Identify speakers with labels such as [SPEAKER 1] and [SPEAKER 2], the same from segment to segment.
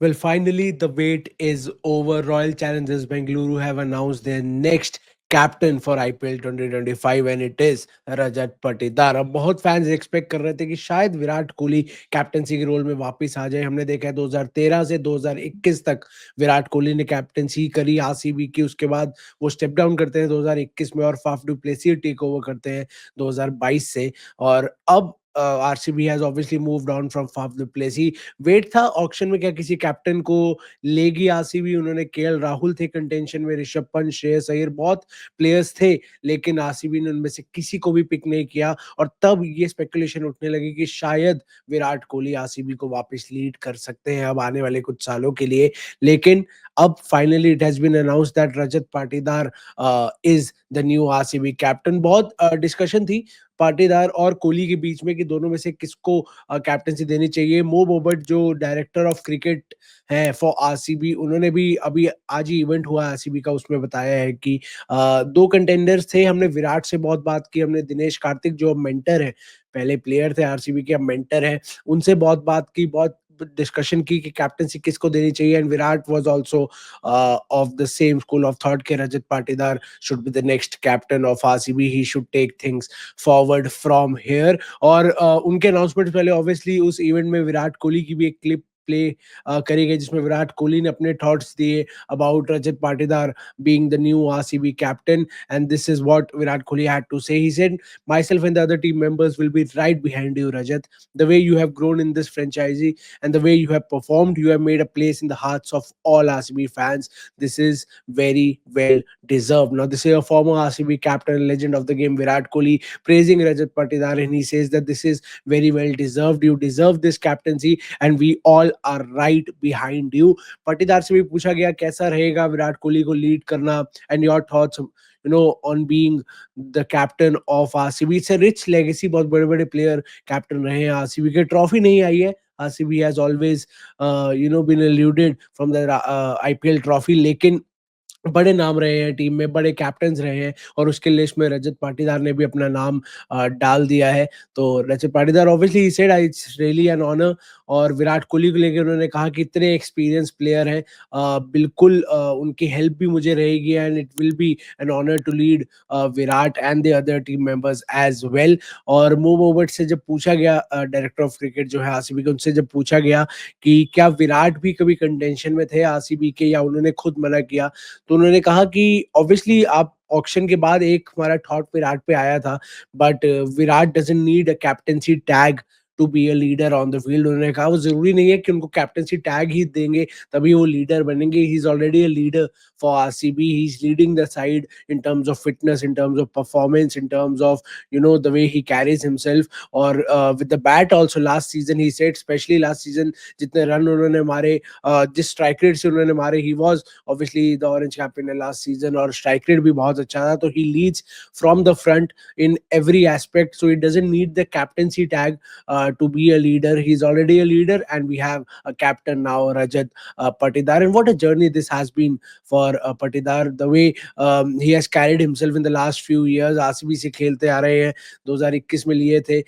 [SPEAKER 1] Well, finally, the wait is over. Royal Challengers Bengaluru have announced their next captain for IPL 2025 and it is Rajat Patidar. अब बहुत fans expect कर रहे थे कि शायद विराट कोहली कैप्टनसी के रोल में वापस आ जाए। हमने देखा है 2013 से 2021 तक विराट कोहली ने कैप्टनसी करी आरसीबी की। उसके बाद वो स्टेप डाउन करते हैं 2021 में और Faf du Plessis take over करते हैं 2022 से। और अब RCB has obviously moved on from Faf du Plessis. Wait था ऑक्शन में क्या किसी कैप्टन को लेगी आरसीबी। उन्होंने केएल राहुल थे कंटेंशन में, ऋषभ पंत, श्रेयस अय्यर, बहुत प्लेयर्स थे, लेकिन आरसीबी ने उनमें से किसी को भी पिक नहीं किया। और तब ये स्पेकुलेशन उठने लगी कि शायद विराट कोहली आरसीबी को वापस लीड कर सकते हैं अब आने वाले कुछ सालों के लिए। लेकिन अब finally it has been announced that Rajat Patidar is the new RCB captain. बहुत डिस्कशन थी पाटीदार और कोहली के बीच में कि दोनों में से किसको कैप्टनसी देनी चाहिए। मो बोबर्ट जो डायरेक्टर ऑफ क्रिकेट है फॉर आरसीबी, उन्होंने भी अभी आज ही इवेंट हुआ आरसीबी का, उसमें बताया है कि दो कंटेंडर्स थे। हमने विराट से बहुत बात की, हमने दिनेश कार्तिक जो मेंटर है, पहले प्लेयर थे आरसीबी के, अब मेंटर है, उनसे बहुत बात की, बहुत डिस्कशन की कि कैप्टनसी किसको देनी चाहिए। And Virat was also of the same school of thought कि Rajat Patidar should be the next captain of RCB, he should take things forward from here. और उनके अनाउंसमेंट पहले ऑब्वियसली उस इवेंट में विराट कोहली की भी एक क्लिप प्ले करी गई जिसमें विराट कोहली ने अपने थॉट्स दिए about Rajat Patidar being the new RCB captain, and this is what Virat Kohli had to say. He said, "Myself and the other team members will be right behind you, Rajat. The way you have grown in this franchise and the way you have performed, you have made a place in the hearts of all RCB fans. This is very well deserved." Now, this is a former RCB captain and legend of the game, Virat Kohli, praising Rajat Patidar, and he says that this is very well deserved. You deserve this captaincy, and we all are right behind you. Patidar से भी पूछा गया कैसा रहेगा विराट कोहली को lead करना, and your thoughts on being the captain of RCB. It's a rich legacy, बहुत बड़े बड़े प्लेयर कैप्टन रहे हैं आरसीबी के। ट्रॉफी नहीं आई है, RCB has always been eluded from the IPL trophy, लेकिन बड़े नाम रहे हैं टीम में, बड़े कैप्टन्स रहे हैं, और उसके लिस्ट में रजत पाटीदार ने भी अपना नाम डाल दिया है। तो Rajat Patidar obviously he said it's really an honour. और विराट कोहली को लेकर उन्होंने कहा कि इतने एक्सपीरियंस प्लेयर हैं, बिल्कुल उनकी हेल्प भी मुझे रहेगी, and it will be an honour to lead Virat and the other team members as well. और मूव ओवर से जब पूछा गया, डायरेक्टर ऑफ क्रिकेट जो है आरसीबी के, उनसे जब पूछा गया कि क्या विराट भी कभी कंटेंशन में थे आरसीबी के या उन्होंने खुद मना किया, तो उन्होंने कहा कि ऑब्वियसली आप ऑक्शन के बाद एक हमारा थॉट विराट पे आया था, but Virat doesn't need a captaincy tag to be a leader on the field. उन्होंने कहा वो जरूरी नहीं है कि उनको कैप्टेंसी टैग ही देंगे तभी वो लीडर बनेंगे। He is already a leader for RCB, he is leading the side in terms of fitness, in terms of performance, in terms of the way he carries himself. और with the bat also last season he said, specially last season जितने run उन्होंने मारे, जिस strike rate से उन्होंने मारे, he was obviously the orange captain in last season, और strike rate भी बहुत अच्छा था। तो he leads from the front in every aspect, so he doesn't need the captaincy tag to be a leader. He's already a leader, and we have a captain now, Rajat Patidar. And what a journey this has been for Patidar, the way he has carried himself in the last few years। RCB से खेलते आ रहे हैं, 2021 में लिए थे,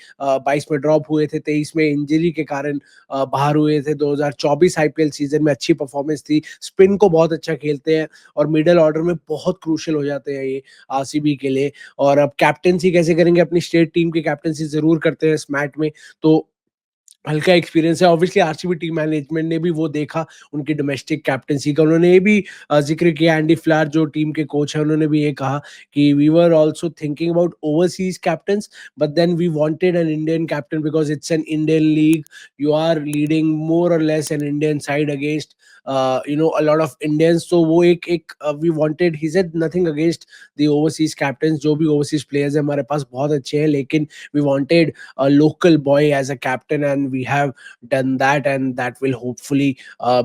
[SPEAKER 1] 22 में drop हुए थे, 23 में इंजरी के कारण बाहर हुए थे, 2024 आईपीएल सीजन में अच्छी परफॉर्मेंस थी, स्पिन को बहुत अच्छा खेलते हैं, और मिडल ऑर्डर में बहुत क्रूशियल हो जाते हैं ये आरसीबी के लिए। और अब कैप्टेंसी कैसे करेंगे, अपनी स्टेट टीम की कैप्टेंसी जरूर करते हैं इस मैच में, तो हल्का एक्सपीरियंस है। ऑब्वियसली आरसीबी टीम मैनेजमेंट ने भी वो देखा उनकी डोमेस्टिक कैप्टेंसी का, उन्होंने ये भी जिक्र किया, एंडी फ्लार जो टीम के कोच है उन्होंने भी ये कहा कि we were also thinking about overseas captains, but then we wanted an Indian captain because it's an Indian league, you are leading more or less an Indian side against a lot of Indians। तो वो एक we wanted, he said nothing against the overseas captains, जो भी overseas players है हमारे पास बहुत अच्छे हैं, लेकिन we wanted a local boy as a captain, and we have done that, and that will hopefully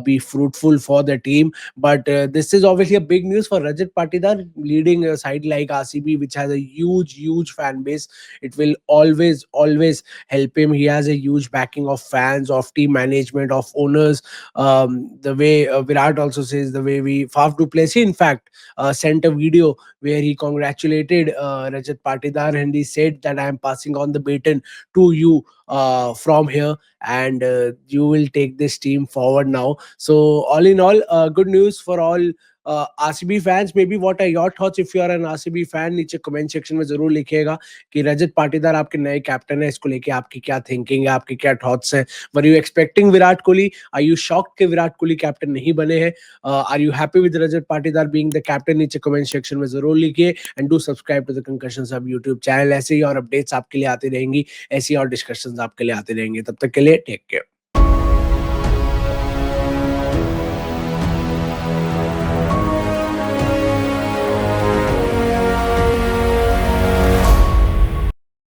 [SPEAKER 1] be fruitful for the team। But this is obviously a big news for Rajat Patidar leading a side like RCB, which has a huge fan base. It will always help him. He has a huge backing of fans, of team management, of owners। The way Virat also says, the way we Faf du Plessis in fact sent a video where he congratulated Rajat Patidar, and he said that I am passing on the baton to you, from here, and you will take this team forward now. So all in all, good news for all RCB fans. Maybe what are your thoughts if you are an RCB fan? नीचे comment section में जरूर लिखिएगा कि रजत पाटीदार आपके नए captain है, इसको लेके आपकी क्या थिंकिंग है, आपके क्या थॉट्स हैं. Were you expecting Virat Kohli? Are you shocked कि विराट कोहली कैप्टन नहीं बने हैं? Are you happy with Rajat Patidar being the captain? नीचे कमेंट सेक्शन में जरूर लिखिए, and do subscribe to the concussion सब यूट्यूब चैनल. ऐसे ही और अपडेट्स आपके लिए आती रहेंगी, ऐसी और डिस्कशंस आपके लिए आते रहेंगे. तब तक के लिए टेक केयर.